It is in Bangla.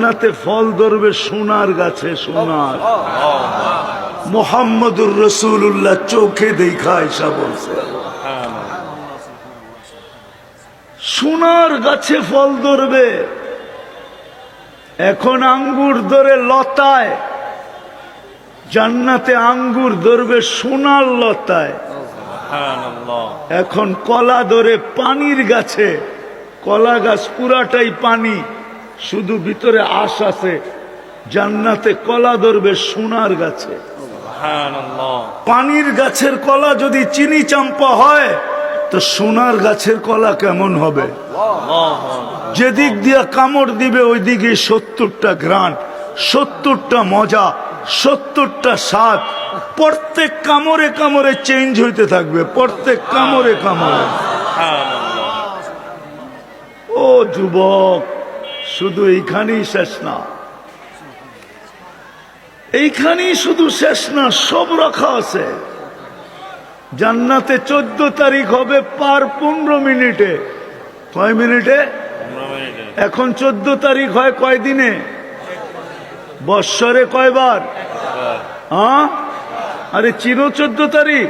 জান্নাতে ফল ধরবে সোনার গাছে, সোনার। মুহাম্মদুর রাসূলুল্লাহ চোখে দেখা আয়েশা বলছে সোনার গাছে ফল ধরবে। এখন আঙ্গুর ধরে লতায়, জান্নাতে আঙ্গুর ধরবে সোনার লতায়। এখন কলা ধরে পানির গাছে, কলা গাছ পুরাটাই পানি, শুধু ভিতরে আঁশ আছে। জান্নাতে কলা ধরবে সোনার গাছে। পানির গাছের কলা যদি চিনি চাম্পা হয় তো সোনার গাছের কলা কেমন হবে? যেদিক দিয়া কামড় দিবে ওই দিকে 70টা ঘ্রাণ, 70টা মজা, 70টা স্বাদ। প্রত্যেক কামড়ে কামড়ে চেঞ্জ হইতে থাকবে, প্রত্যেক কামড়ে কামড়ে। ও যুবক, শুধু এইখানেই শেষ না, এইখানেই শুধু শেষ না, সব রাখা আছে। জান্নাতে 14 তারিখ হবে পার 15 মিনিটে। কয় মিনিটে? এখন 14 তারিখ হয় কয় দিনে? বৎসরে কয়বার? হ্যাঁ, আরে চিনো 14 তারিখ?